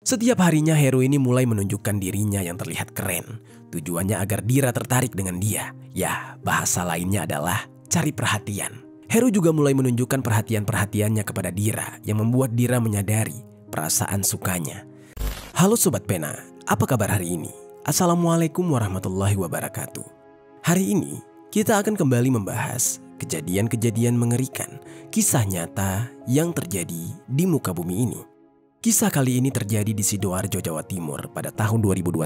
Setiap harinya Heru ini mulai menunjukkan dirinya yang terlihat keren. Tujuannya agar Dira tertarik dengan dia. Ya, bahasa lainnya adalah cari perhatian. Heru juga mulai menunjukkan perhatiannya kepada Dira yang membuat Dira menyadari perasaan sukanya. Halo Sobat Pena, apa kabar hari ini? Assalamualaikum warahmatullahi wabarakatuh. Hari ini kita akan kembali membahas kejadian-kejadian mengerikan, kisah nyata yang terjadi di muka bumi ini. Kisah kali ini terjadi di Sidoarjo, Jawa Timur pada tahun 2021.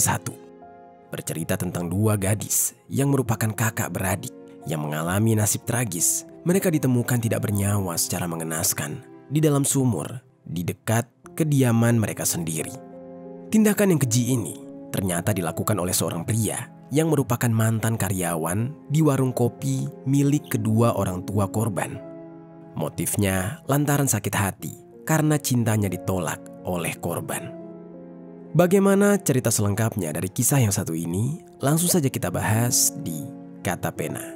Bercerita tentang dua gadis yang merupakan kakak beradik yang mengalami nasib tragis. Mereka ditemukan tidak bernyawa secara mengenaskan di dalam sumur di dekat kediaman mereka sendiri. Tindakan yang keji ini ternyata dilakukan oleh seorang pria yang merupakan mantan karyawan di warung kopi milik kedua orang tua korban. Motifnya lantaran sakit hati karena cintanya ditolak oleh korban. Bagaimana cerita selengkapnya dari kisah yang satu ini? Langsung saja kita bahas di Kata Pena.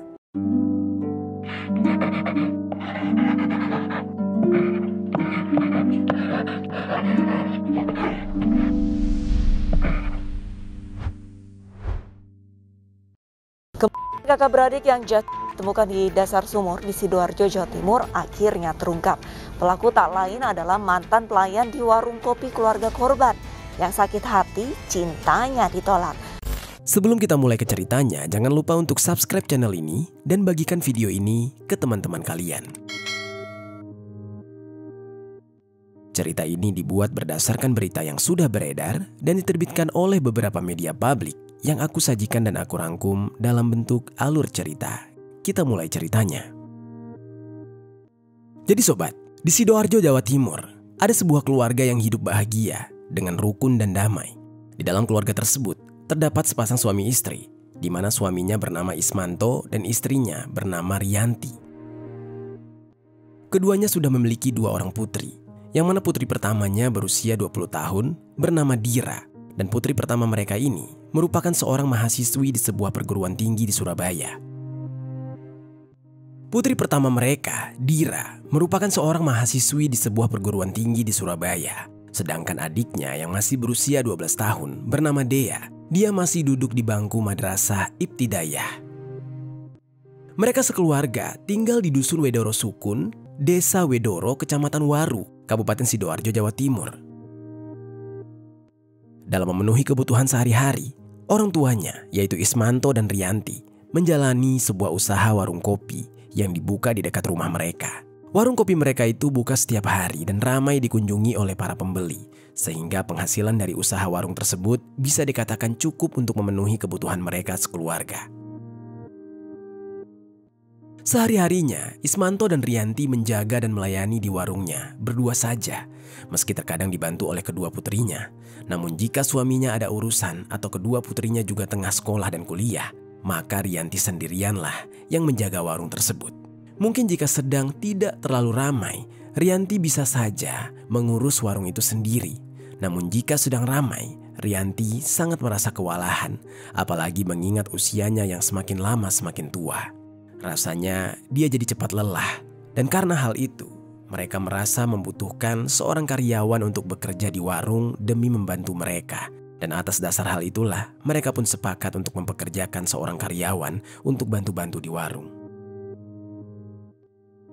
Kakak beradik yang jatuh ditemukan di dasar sumur di Sidoarjo, Jawa Timur akhirnya terungkap. Pelaku tak lain adalah mantan pelayan di warung kopi keluarga korban yang sakit hati cintanya ditolak. Sebelum kita mulai ke ceritanya, jangan lupa untuk subscribe channel ini dan bagikan video ini ke teman-teman kalian. Cerita ini dibuat berdasarkan berita yang sudah beredar dan diterbitkan oleh beberapa media publik yang aku sajikan dan aku rangkum dalam bentuk alur cerita. Kita mulai ceritanya. Jadi sobat, di Sidoarjo, Jawa Timur, ada sebuah keluarga yang hidup bahagia dengan rukun dan damai. Di dalam keluarga tersebut, terdapat sepasang suami istri, di mana suaminya bernama Ismanto dan istrinya bernama Rianti. Keduanya sudah memiliki dua orang putri, yang mana putri pertamanya berusia 20 tahun bernama Dira, dan putri pertama mereka ini merupakan seorang mahasiswi di sebuah perguruan tinggi di Surabaya. Putri pertama mereka, Dira, merupakan seorang mahasiswi di sebuah perguruan tinggi di Surabaya. Sedangkan adiknya yang masih berusia 12 tahun bernama Dea, dia masih duduk di bangku madrasah Ibtidayah. Mereka sekeluarga tinggal di Dusun Wedoro Sukun, Desa Wedoro, Kecamatan Waru, Kabupaten Sidoarjo, Jawa Timur. Dalam memenuhi kebutuhan sehari-hari, orang tuanya, yaitu Ismanto dan Rianti, menjalani sebuah usaha warung kopi yang dibuka di dekat rumah mereka. Warung kopi mereka itu buka setiap hari dan ramai dikunjungi oleh para pembeli, sehingga penghasilan dari usaha warung tersebut bisa dikatakan cukup untuk memenuhi kebutuhan mereka sekeluarga. Sehari-harinya, Ismanto dan Rianti menjaga dan melayani di warungnya berdua saja, meski terkadang dibantu oleh kedua putrinya. Namun jika suaminya ada urusan atau kedua putrinya juga tengah sekolah dan kuliah, maka Rianti sendirianlah yang menjaga warung tersebut. Mungkin jika sedang tidak terlalu ramai, Rianti bisa saja mengurus warung itu sendiri. Namun jika sedang ramai, Rianti sangat merasa kewalahan, apalagi mengingat usianya yang semakin lama semakin tua. Rasanya dia jadi cepat lelah, dan karena hal itu, mereka merasa membutuhkan seorang karyawan untuk bekerja di warung demi membantu mereka. Dan atas dasar hal itulah, mereka pun sepakat untuk mempekerjakan seorang karyawan untuk bantu-bantu di warung.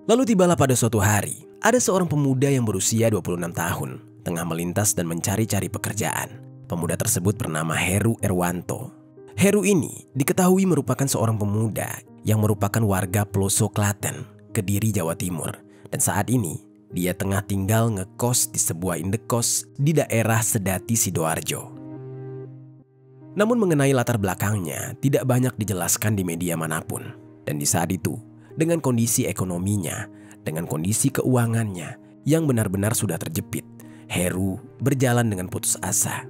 Lalu tibalah pada suatu hari, ada seorang pemuda yang berusia 26 tahun, tengah melintas dan mencari-cari pekerjaan. Pemuda tersebut bernama Heru Erwanto. Heru ini diketahui merupakan seorang pemuda yang merupakan warga Ploso Klaten, Kediri, Jawa Timur. Dan saat ini, dia tengah tinggal ngekos di sebuah indekos di daerah Sedati, Sidoarjo. Namun mengenai latar belakangnya tidak banyak dijelaskan di media manapun. Dan di saat itu, dengan kondisi ekonominya, dengan kondisi keuangannya yang benar-benar sudah terjepit, Heru berjalan dengan putus asa.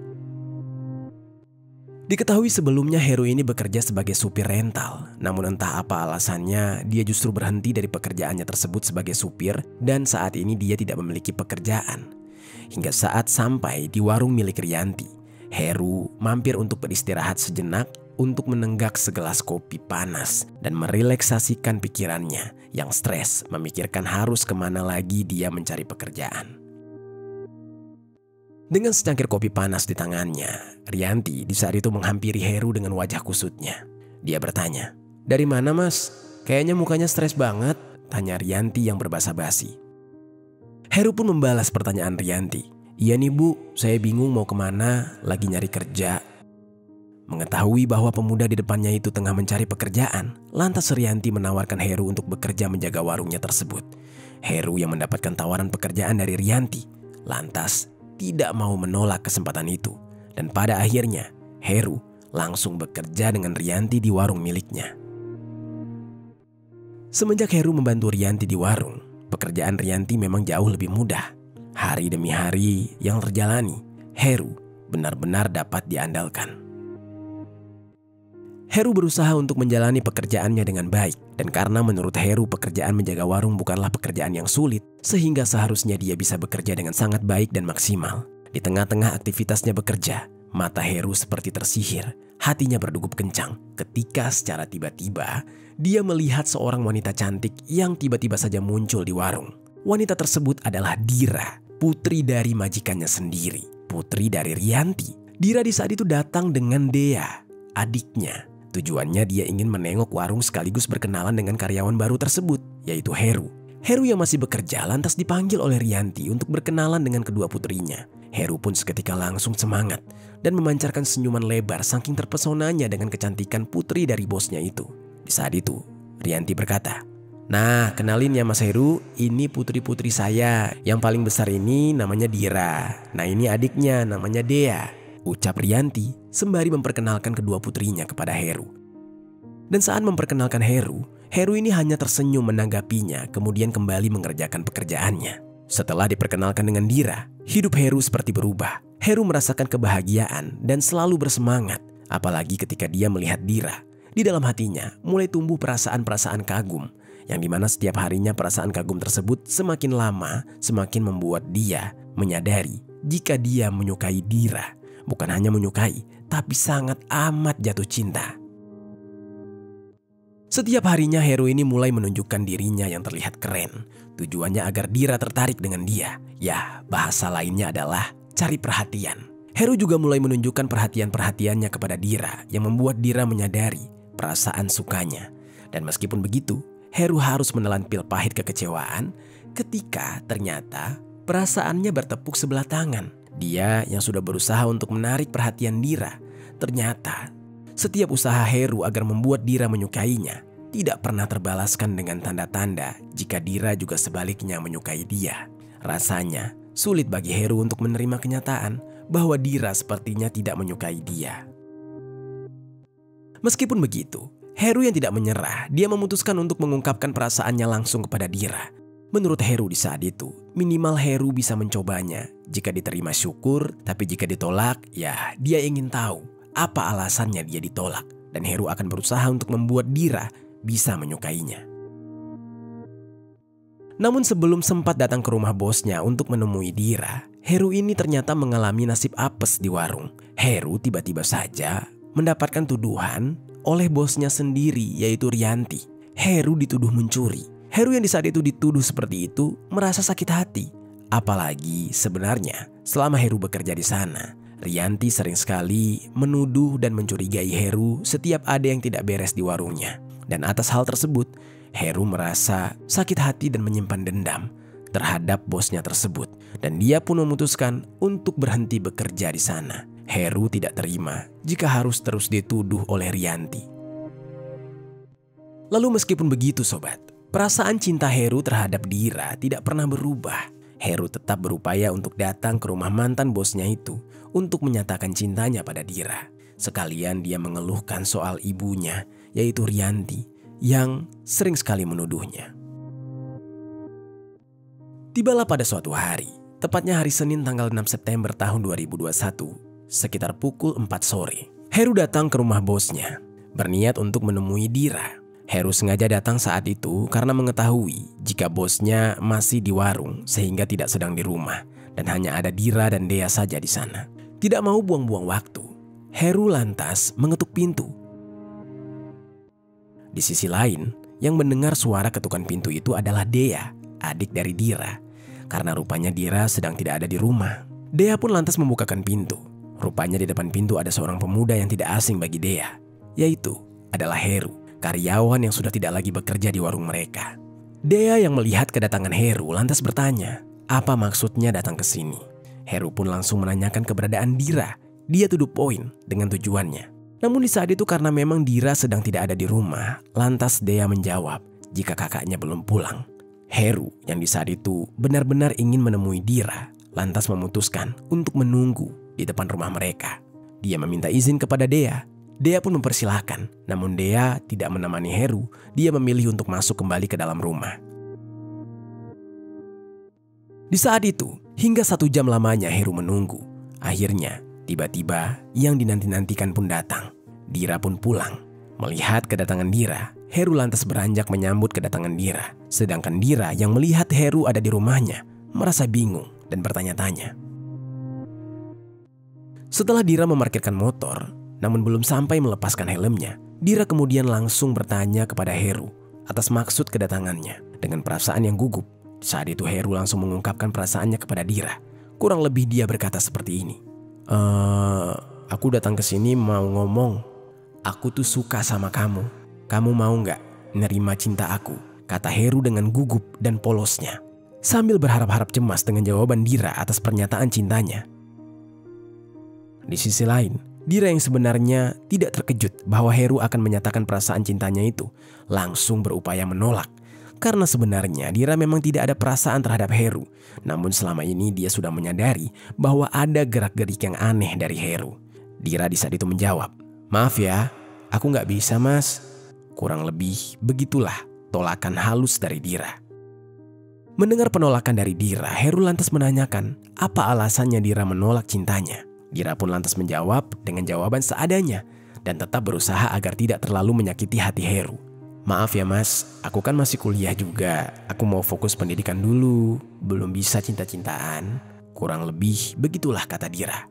Diketahui sebelumnya Heru ini bekerja sebagai supir rental, namun entah apa alasannya dia justru berhenti dari pekerjaannya tersebut sebagai supir dan saat ini dia tidak memiliki pekerjaan. Hingga saat sampai di warung milik Rianti, Heru mampir untuk beristirahat sejenak untuk menenggak segelas kopi panas dan merelaksasikan pikirannya yang stres memikirkan harus kemana lagi dia mencari pekerjaan. Dengan secangkir kopi panas di tangannya, Rianti di saat itu menghampiri Heru dengan wajah kusutnya. Dia bertanya, "Dari mana mas? Kayaknya mukanya stres banget," tanya Rianti yang berbahasa basi. Heru pun membalas pertanyaan Rianti. "Iya nih bu, saya bingung mau kemana, lagi nyari kerja." Mengetahui bahwa pemuda di depannya itu tengah mencari pekerjaan, lantas Rianti menawarkan Heru untuk bekerja menjaga warungnya tersebut. Heru yang mendapatkan tawaran pekerjaan dari Rianti, lantas tidak mau menolak kesempatan itu. Dan pada akhirnya, Heru langsung bekerja dengan Rianti di warung miliknya. Semenjak Heru membantu Rianti di warung, pekerjaan Rianti memang jauh lebih mudah. Hari demi hari yang terjalani, Heru benar-benar dapat diandalkan. Heru berusaha untuk menjalani pekerjaannya dengan baik, dan karena menurut Heru pekerjaan menjaga warung bukanlah pekerjaan yang sulit, sehingga seharusnya dia bisa bekerja dengan sangat baik dan maksimal. Di tengah-tengah aktivitasnya bekerja, mata Heru seperti tersihir, hatinya berdegup kencang ketika secara tiba-tiba dia melihat seorang wanita cantik yang tiba-tiba saja muncul di warung. Wanita tersebut adalah Dira, putri dari majikannya sendiri, putri dari Rianti. Dira di saat itu datang dengan Dea, adiknya. Tujuannya dia ingin menengok warung sekaligus berkenalan dengan karyawan baru tersebut, yaitu Heru. Heru yang masih bekerja lantas dipanggil oleh Rianti untuk berkenalan dengan kedua putrinya. Heru pun seketika langsung semangat dan memancarkan senyuman lebar saking terpesonanya dengan kecantikan putri dari bosnya itu. Di saat itu, Rianti berkata, "Nah, kenalin ya Mas Heru, ini putri-putri saya. Yang paling besar ini namanya Dira. Nah, ini adiknya namanya Dea," ucap Rianti sembari memperkenalkan kedua putrinya kepada Heru. Dan saat memperkenalkan Heru, Heru ini hanya tersenyum menanggapinya, kemudian kembali mengerjakan pekerjaannya. Setelah diperkenalkan dengan Dira, hidup Heru seperti berubah. Heru merasakan kebahagiaan dan selalu bersemangat, apalagi ketika dia melihat Dira. Di dalam hatinya mulai tumbuh perasaan-perasaan kagum, yang dimana setiap harinya perasaan kagum tersebut semakin lama semakin membuat dia menyadari jika dia menyukai Dira. Bukan hanya menyukai, tapi sangat amat jatuh cinta. Setiap harinya Heru ini mulai menunjukkan dirinya yang terlihat keren. Tujuannya agar Dira tertarik dengan dia. Ya, bahasa lainnya adalah cari perhatian. Heru juga mulai menunjukkan perhatian-perhatiannya kepada Dira yang membuat Dira menyadari perasaan sukanya. Dan meskipun begitu, Heru harus menelan pil pahit kekecewaan ketika ternyata perasaannya bertepuk sebelah tangan. Dia yang sudah berusaha untuk menarik perhatian Dira, ternyata setiap usaha Heru agar membuat Dira menyukainya tidak pernah terbalaskan dengan tanda-tanda jika Dira juga sebaliknya menyukai dia. Rasanya sulit bagi Heru untuk menerima kenyataan bahwa Dira sepertinya tidak menyukai dia. Meskipun begitu, Heru yang tidak menyerah, dia memutuskan untuk mengungkapkan perasaannya langsung kepada Dira. Menurut Heru di saat itu, minimal Heru bisa mencobanya. Jika diterima syukur, tapi jika ditolak, ya dia ingin tahu apa alasannya dia ditolak. Dan Heru akan berusaha untuk membuat Dira bisa menyukainya. Namun sebelum sempat datang ke rumah bosnya untuk menemui Dira, Heru ini ternyata mengalami nasib apes di warung. Heru tiba-tiba saja mendapatkan tuduhan oleh bosnya sendiri, yaitu Rianti. Heru dituduh mencuri. Heru yang di saat itu dituduh seperti itu merasa sakit hati. Apalagi sebenarnya selama Heru bekerja di sana, Rianti sering sekali menuduh dan mencurigai Heru setiap ada yang tidak beres di warungnya. Dan atas hal tersebut, Heru merasa sakit hati dan menyimpan dendam terhadap bosnya tersebut. Dan dia pun memutuskan untuk berhenti bekerja di sana. Heru tidak terima jika harus terus dituduh oleh Rianti. Lalu meskipun begitu sobat, perasaan cinta Heru terhadap Dira tidak pernah berubah. Heru tetap berupaya untuk datang ke rumah mantan bosnya itu untuk menyatakan cintanya pada Dira. Sekalian dia mengeluhkan soal ibunya, yaitu Rianti, yang sering sekali menuduhnya. Tibalah pada suatu hari, tepatnya hari Senin tanggal 6 September tahun 2021, sekitar pukul 4 sore. Heru datang ke rumah bosnya, berniat untuk menemui Dira. Heru sengaja datang saat itu karena mengetahui jika bosnya masih di warung sehingga tidak sedang di rumah dan hanya ada Dira dan Dea saja di sana. Tidak mau buang-buang waktu, Heru lantas mengetuk pintu. Di sisi lain, yang mendengar suara ketukan pintu itu adalah Dea, adik dari Dira. Karena rupanya Dira sedang tidak ada di rumah. Dea pun lantas membukakan pintu. Rupanya di depan pintu ada seorang pemuda yang tidak asing bagi Dea, yaitu adalah Heru, karyawan yang sudah tidak lagi bekerja di warung mereka. Dea yang melihat kedatangan Heru lantas bertanya, apa maksudnya datang ke sini? Heru pun langsung menanyakan keberadaan Dira. Dia to the point dengan tujuannya. Namun di saat itu karena memang Dira sedang tidak ada di rumah, lantas Dea menjawab jika kakaknya belum pulang. Heru yang di saat itu benar-benar ingin menemui Dira, lantas memutuskan untuk menunggu di depan rumah mereka. Dia meminta izin kepada Dea. Dea pun mempersilahkan, namun Dea tidak menemani Heru. Dia memilih untuk masuk kembali ke dalam rumah. Di saat itu, hingga 1 jam lamanya Heru menunggu. Akhirnya, tiba-tiba yang dinanti-nantikan pun datang. Dira pun pulang. Melihat kedatangan Dira, Heru lantas beranjak menyambut kedatangan Dira. Sedangkan Dira yang melihat Heru ada di rumahnya, merasa bingung dan bertanya-tanya. Setelah Dira memarkirkan motor, namun belum sampai melepaskan helmnya, Dira kemudian langsung bertanya kepada Heru atas maksud kedatangannya. Dengan perasaan yang gugup, saat itu Heru langsung mengungkapkan perasaannya kepada Dira. Kurang lebih dia berkata seperti ini. Aku datang ke sini mau ngomong. Aku tuh suka sama kamu. Kamu mau nggak nerima cinta aku? Kata Heru dengan gugup dan polosnya. Sambil berharap-harap cemas dengan jawaban Dira atas pernyataan cintanya. Di sisi lain, Dira yang sebenarnya tidak terkejut bahwa Heru akan menyatakan perasaan cintanya itu, langsung berupaya menolak. Karena sebenarnya Dira memang tidak ada perasaan terhadap Heru. Namun selama ini dia sudah menyadari bahwa ada gerak-gerik yang aneh dari Heru. Dira di saat itu menjawab, maaf ya, aku nggak bisa mas. Kurang lebih begitulah tolakan halus dari Dira. Mendengar penolakan dari Dira, Heru lantas menanyakan apa alasannya Dira menolak cintanya. Dira pun lantas menjawab dengan jawaban seadanya dan tetap berusaha agar tidak terlalu menyakiti hati Heru. Maaf ya mas, aku kan masih kuliah juga. Aku mau fokus pendidikan dulu, belum bisa cinta-cintaan. Kurang lebih begitulah kata Dira.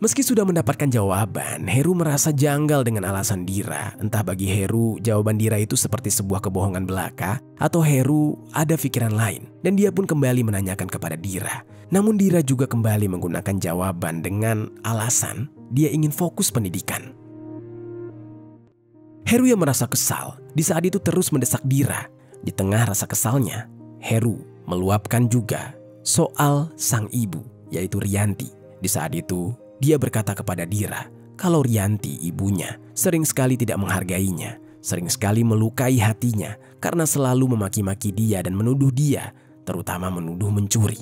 Meski sudah mendapatkan jawaban, Heru merasa janggal dengan alasan Dira. Entah bagi Heru, jawaban Dira itu seperti sebuah kebohongan belaka, atau Heru ada pikiran lain. Dan dia pun kembali menanyakan kepada Dira. Namun Dira juga kembali menggunakan jawaban dengan alasan dia ingin fokus pendidikan. Heru yang merasa kesal, di saat itu terus mendesak Dira. Di tengah rasa kesalnya, Heru meluapkan juga soal sang ibu, yaitu Rianti. Di saat itu, dia berkata kepada Dira kalau Rianti ibunya sering sekali tidak menghargainya, sering sekali melukai hatinya karena selalu memaki-maki dia dan menuduh dia, terutama menuduh mencuri.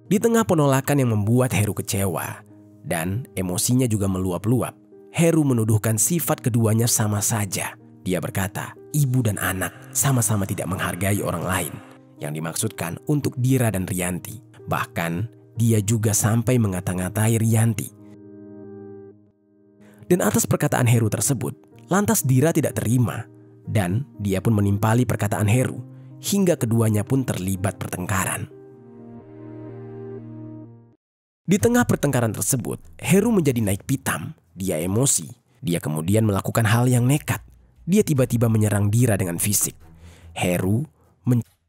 Di tengah penolakan yang membuat Heru kecewa dan emosinya juga meluap-luap, Heru menuduhkan sifat keduanya sama saja. Dia berkata, ibu dan anak sama-sama tidak menghargai orang lain, yang dimaksudkan untuk Dira dan Rianti. Bahkan dia juga sampai mengata-ngatai Rianti. Dan atas perkataan Heru tersebut, lantas Dira tidak terima. Dan dia pun menimpali perkataan Heru, hingga keduanya pun terlibat pertengkaran. Di tengah pertengkaran tersebut, Heru menjadi naik pitam. Dia emosi. Dia kemudian melakukan hal yang nekat. Dia tiba-tiba menyerang Dira dengan fisik. Heru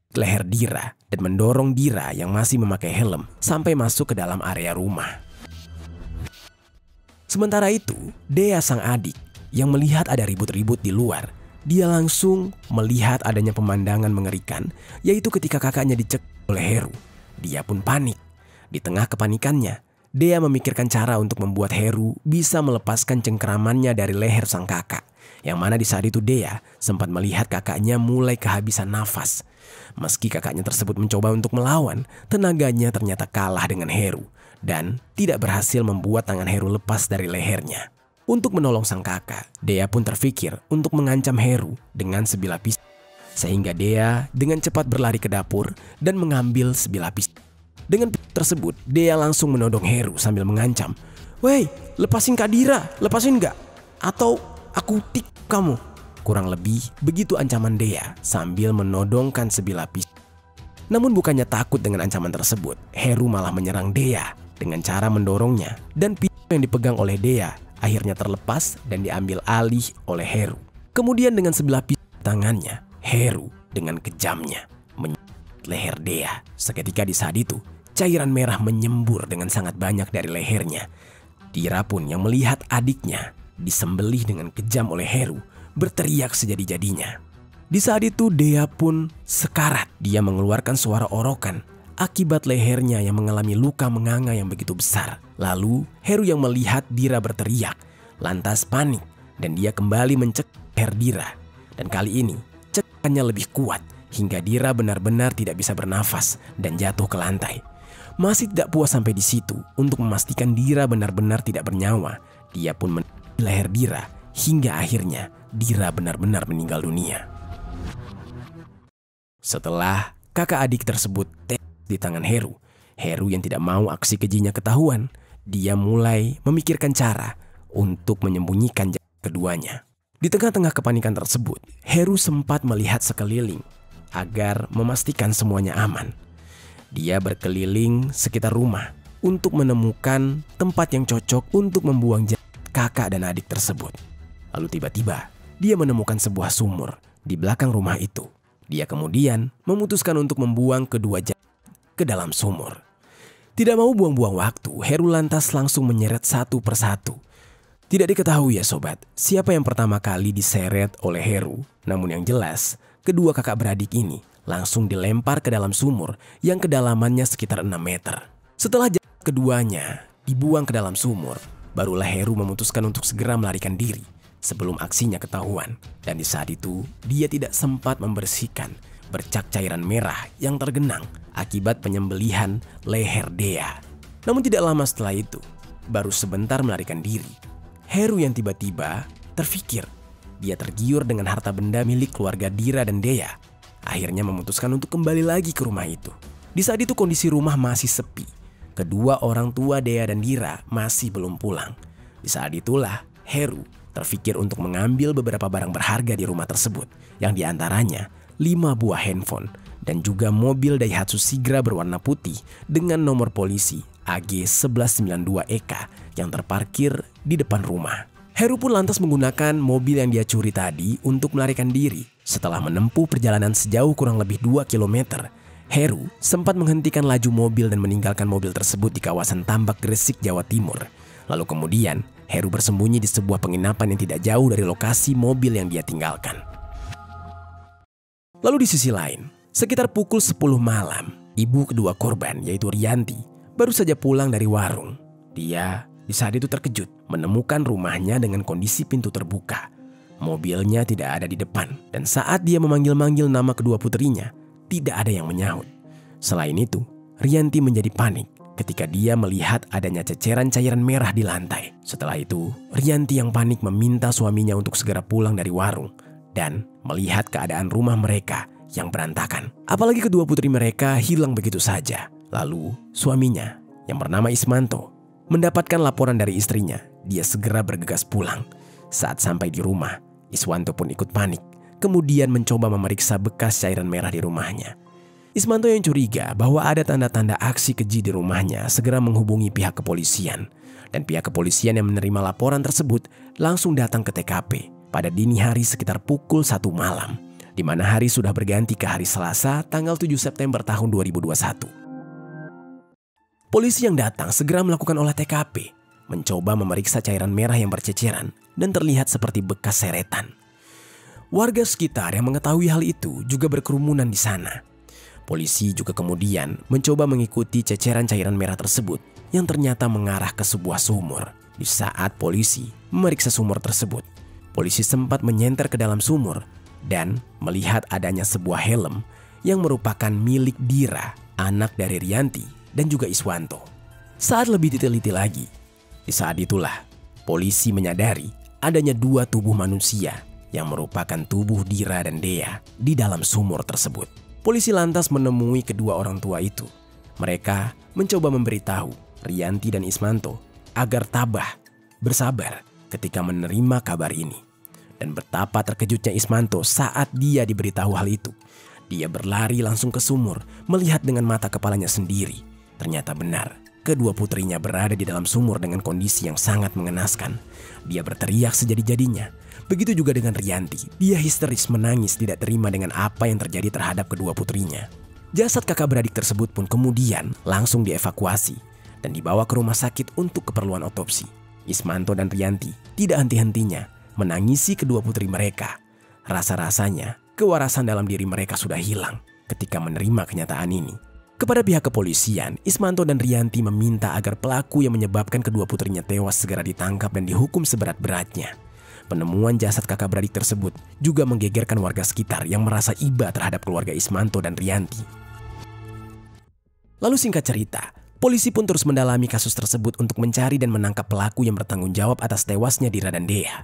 leher Dira dan mendorong Dira yang masih memakai helm sampai masuk ke dalam area rumah. Sementara itu, Dea sang adik yang melihat ada ribut-ribut di luar, dia langsung melihat adanya pemandangan mengerikan, yaitu ketika kakaknya dicekik oleh Heru. Dia pun panik. Di tengah kepanikannya, Dea memikirkan cara untuk membuat Heru bisa melepaskan cengkeramannya dari leher sang kakak. Yang mana di saat itu Dea sempat melihat kakaknya mulai kehabisan nafas. Meski kakaknya tersebut mencoba untuk melawan, tenaganya ternyata kalah dengan Heru dan tidak berhasil membuat tangan Heru lepas dari lehernya. Untuk menolong sang kakak, Dea pun terfikir untuk mengancam Heru dengan sebilah pisau. Sehingga Dea dengan cepat berlari ke dapur dan mengambil sebilah pisau. Dengan tersebut, Dea langsung menodong Heru sambil mengancam, "Woi, lepasin Kak Dira, lepasin nggak? Atau aku tik kamu." Kurang lebih begitu ancaman Dea sambil menodongkan sebilah pisau. Namun bukannya takut dengan ancaman tersebut, Heru malah menyerang Dea dengan cara mendorongnya. Dan pisau yang dipegang oleh Dea akhirnya terlepas dan diambil alih oleh Heru. Kemudian dengan sebelah pisau tangannya, Heru dengan kejamnya menyerang leher Dea. Seketika di saat itu, cairan merah menyembur dengan sangat banyak dari lehernya. Dira pun yang melihat adiknya disembelih dengan kejam oleh Heru berteriak sejadi-jadinya. Di saat itu Dea pun sekarat. Dia mengeluarkan suara orokan akibat lehernya yang mengalami luka menganga yang begitu besar. Lalu Heru yang melihat Dira berteriak lantas panik dan dia kembali mencekik leher Dira. Dan kali ini cekannya lebih kuat hingga Dira benar-benar tidak bisa bernafas dan jatuh ke lantai. Masih tidak puas sampai di situ, untuk memastikan Dira benar-benar tidak bernyawa, dia pun mencekik leher Dira hingga akhirnya Dira benar-benar meninggal dunia. Setelah kakak adik tersebut tewas di tangan Heru yang tidak mau aksi kejinya ketahuan, dia mulai memikirkan cara untuk menyembunyikan jasad keduanya. Di tengah-tengah kepanikan tersebut, Heru sempat melihat sekeliling agar memastikan semuanya aman. Dia berkeliling sekitar rumah untuk menemukan tempat yang cocok untuk membuang jasad kakak dan adik tersebut. Lalu tiba-tiba dia menemukan sebuah sumur di belakang rumah itu. Dia kemudian memutuskan untuk membuang kedua jasad ke dalam sumur. Tidak mau buang-buang waktu, Heru lantas langsung menyeret satu persatu. Tidak diketahui ya sobat, siapa yang pertama kali diseret oleh Heru. Namun yang jelas, kedua kakak beradik ini langsung dilempar ke dalam sumur yang kedalamannya sekitar 6 meter. Setelah jasad keduanya dibuang ke dalam sumur, barulah Heru memutuskan untuk segera melarikan diri sebelum aksinya ketahuan. Dan di saat itu, dia tidak sempat membersihkan bercak cairan merah yang tergenang akibat penyembelihan leher Dea. Namun tidak lama setelah itu, baru sebentar melarikan diri, Heru yang tiba-tiba terfikir dia tergiur dengan harta benda milik keluarga Dira dan Dea. Akhirnya memutuskan untuk kembali lagi ke rumah itu. Di saat itu kondisi rumah masih sepi. Kedua orang tua Dea dan Dira masih belum pulang. Di saat itulah Heru terfikir untuk mengambil beberapa barang berharga di rumah tersebut, yang diantaranya 5 buah handphone dan juga mobil Daihatsu Sigra berwarna putih dengan nomor polisi AG 1192EK yang terparkir di depan rumah. Heru pun lantas menggunakan mobil yang dia curi tadi untuk melarikan diri. Setelah menempuh perjalanan sejauh kurang lebih 2 km, Heru sempat menghentikan laju mobil dan meninggalkan mobil tersebut di kawasan Tambak Gresik, Jawa Timur. Lalu kemudian Heru bersembunyi di sebuah penginapan yang tidak jauh dari lokasi mobil yang dia tinggalkan. Lalu di sisi lain, sekitar pukul 10 malam, ibu kedua korban yaitu Rianti baru saja pulang dari warung. Dia di saat itu terkejut menemukan rumahnya dengan kondisi pintu terbuka. Mobilnya tidak ada di depan, dan saat dia memanggil-manggil nama kedua putrinya, tidak ada yang menyahut. Selain itu, Rianti menjadi panik ketika dia melihat adanya ceceran cairan merah di lantai. Setelah itu, Rianti yang panik meminta suaminya untuk segera pulang dari warung dan melihat keadaan rumah mereka yang berantakan. Apalagi kedua putri mereka hilang begitu saja. Lalu suaminya yang bernama Ismanto mendapatkan laporan dari istrinya. Dia segera bergegas pulang. Saat sampai di rumah, Iswanto pun ikut panik, kemudian mencoba memeriksa bekas cairan merah di rumahnya. Ismanto yang curiga bahwa ada tanda-tanda aksi keji di rumahnya segera menghubungi pihak kepolisian. Dan pihak kepolisian yang menerima laporan tersebut langsung datang ke TKP pada dini hari sekitar pukul 1 malam, di mana hari sudah berganti ke hari Selasa tanggal 7 September tahun 2021. Polisi yang datang segera melakukan olah TKP, mencoba memeriksa cairan merah yang berceceran dan terlihat seperti bekas seretan. Warga sekitar yang mengetahui hal itu juga berkerumunan di sana. Polisi juga kemudian mencoba mengikuti ceceran cairan merah tersebut yang ternyata mengarah ke sebuah sumur. Di saat polisi memeriksa sumur tersebut, polisi sempat menyenter ke dalam sumur dan melihat adanya sebuah helm yang merupakan milik Dira, anak dari Rianti dan juga Iswanto. Saat lebih diteliti lagi, di saat itulah polisi menyadari adanya 2 tubuh manusia yang merupakan tubuh Dira dan Dea di dalam sumur tersebut. Polisi lantas menemui kedua orang tua itu. Mereka mencoba memberitahu Rianti dan Ismanto agar tabah, bersabar ketika menerima kabar ini. Dan betapa terkejutnya Ismanto saat dia diberitahu hal itu. Dia berlari langsung ke sumur, melihat dengan mata kepalanya sendiri. Ternyata benar, kedua putrinya berada di dalam sumur dengan kondisi yang sangat mengenaskan. Dia berteriak sejadi-jadinya. Begitu juga dengan Rianti. Dia histeris menangis tidak terima dengan apa yang terjadi terhadap kedua putrinya. Jasad kakak beradik tersebut pun kemudian langsung dievakuasi dan dibawa ke rumah sakit untuk keperluan otopsi. Ismanto dan Rianti tidak henti-hentinya menangisi kedua putri mereka. Rasa-rasanya kewarasan dalam diri mereka sudah hilang ketika menerima kenyataan ini. Kepada pihak kepolisian, Ismanto dan Rianti meminta agar pelaku yang menyebabkan kedua putrinya tewas segera ditangkap dan dihukum seberat-beratnya. Penemuan jasad kakak beradik tersebut juga menggegerkan warga sekitar yang merasa iba terhadap keluarga Ismanto dan Rianti. Lalu singkat cerita, polisi pun terus mendalami kasus tersebut untuk mencari dan menangkap pelaku yang bertanggung jawab atas tewasnya Dira dan Dea.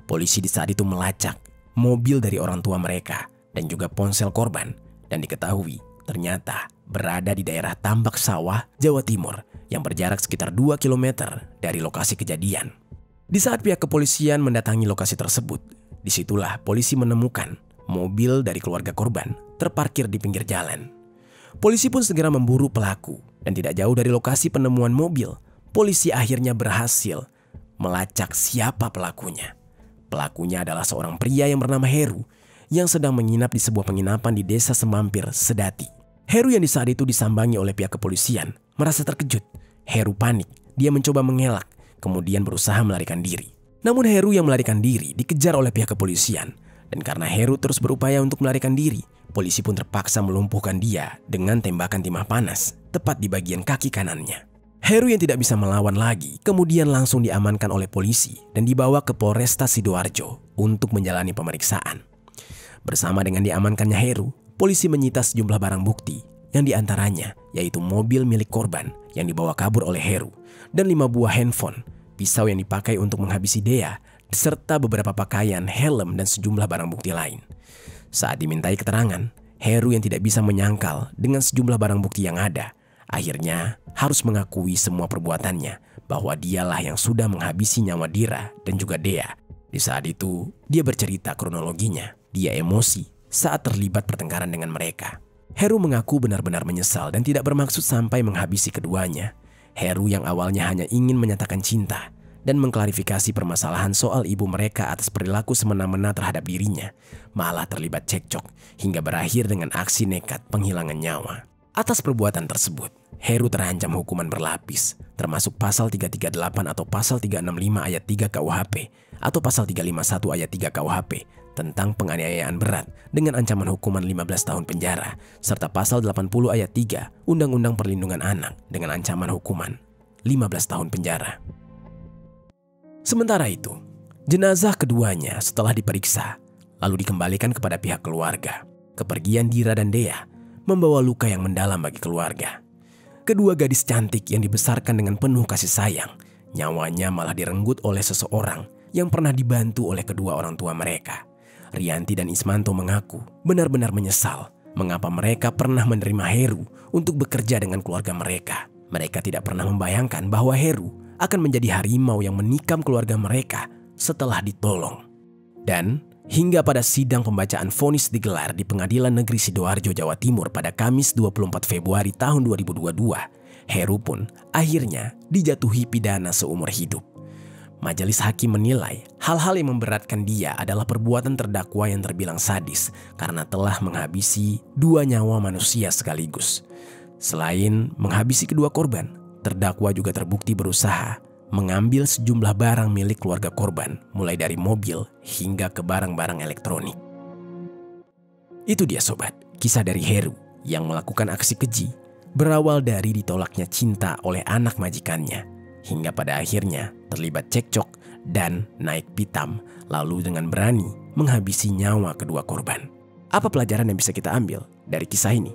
Polisi di saat itu melacak mobil dari orang tua mereka dan juga ponsel korban dan diketahui ternyata berada di daerah Tambak Sawah, Jawa Timur yang berjarak sekitar 2 km dari lokasi kejadian. Di saat pihak kepolisian mendatangi lokasi tersebut, disitulah polisi menemukan mobil dari keluarga korban terparkir di pinggir jalan. Polisi pun segera memburu pelaku dan tidak jauh dari lokasi penemuan mobil, polisi akhirnya berhasil melacak siapa pelakunya. Pelakunya adalah seorang pria yang bernama Heru yang sedang menginap di sebuah penginapan di desa Semampir, Sedati. Heru yang di saat itu disambangi oleh pihak kepolisian merasa terkejut. Heru panik, dia mencoba mengelak, kemudian berusaha melarikan diri. Namun Heru yang melarikan diri dikejar oleh pihak kepolisian. Dan karena Heru terus berupaya untuk melarikan diri, polisi pun terpaksa melumpuhkan dia dengan tembakan timah panas tepat di bagian kaki kanannya. Heru yang tidak bisa melawan lagi kemudian langsung diamankan oleh polisi dan dibawa ke Polresta Sidoarjo untuk menjalani pemeriksaan. Bersama dengan diamankannya Heru, polisi menyita sejumlah barang bukti yang diantaranya yaitu mobil milik korban yang dibawa kabur oleh Heru dan 5 buah handphone, pisau yang dipakai untuk menghabisi Dea, serta beberapa pakaian, helm, dan sejumlah barang bukti lain. Saat dimintai keterangan, Heru yang tidak bisa menyangkal dengan sejumlah barang bukti yang ada, akhirnya harus mengakui semua perbuatannya bahwa dialah yang sudah menghabisi nyawa Dira dan juga Dea. Di saat itu, dia bercerita kronologinya. Dia emosi saat terlibat pertengkaran dengan mereka. Heru mengaku benar-benar menyesal dan tidak bermaksud sampai menghabisi keduanya. Heru yang awalnya hanya ingin menyatakan cinta dan mengklarifikasi permasalahan soal ibu mereka atas perilaku semena-mena terhadap dirinya, malah terlibat cekcok hingga berakhir dengan aksi nekat penghilangan nyawa. Atas perbuatan tersebut, Heru terancam hukuman berlapis, termasuk pasal 338 atau pasal 365 ayat 3 KUHP atau pasal 351 ayat 3 KUHP tentang penganiayaan berat dengan ancaman hukuman 15 tahun penjara, serta pasal 80 ayat 3 Undang-Undang Perlindungan Anak dengan ancaman hukuman 15 tahun penjara. Sementara itu, jenazah keduanya setelah diperiksa lalu dikembalikan kepada pihak keluarga. Kepergian Dira dan Dea membawa luka yang mendalam bagi keluarga. Kedua gadis cantik yang dibesarkan dengan penuh kasih sayang, nyawanya malah direnggut oleh seseorang yang pernah dibantu oleh kedua orang tua mereka. Rianti dan Ismanto mengaku benar-benar menyesal mengapa mereka pernah menerima Heru untuk bekerja dengan keluarga mereka. Mereka tidak pernah membayangkan bahwa Heru akan menjadi harimau yang menikam keluarga mereka setelah ditolong. Dan hingga pada sidang pembacaan vonis digelar di Pengadilan Negeri Sidoarjo, Jawa Timur pada Kamis 24 Februari tahun 2022, Heru pun akhirnya dijatuhi pidana seumur hidup. Majelis hakim menilai hal-hal yang memberatkan dia adalah perbuatan terdakwa yang terbilang sadis karena telah menghabisi 2 nyawa manusia sekaligus. Selain menghabisi kedua korban, terdakwa juga terbukti berusaha mengambil sejumlah barang milik keluarga korban, mulai dari mobil hingga ke barang-barang elektronik. Itu dia sobat, kisah dari Heru yang melakukan aksi keji berawal dari ditolaknya cinta oleh anak majikannya, hingga pada akhirnya terlibat cekcok dan naik pitam, lalu dengan berani menghabisi nyawa kedua korban. Apa pelajaran yang bisa kita ambil dari kisah ini?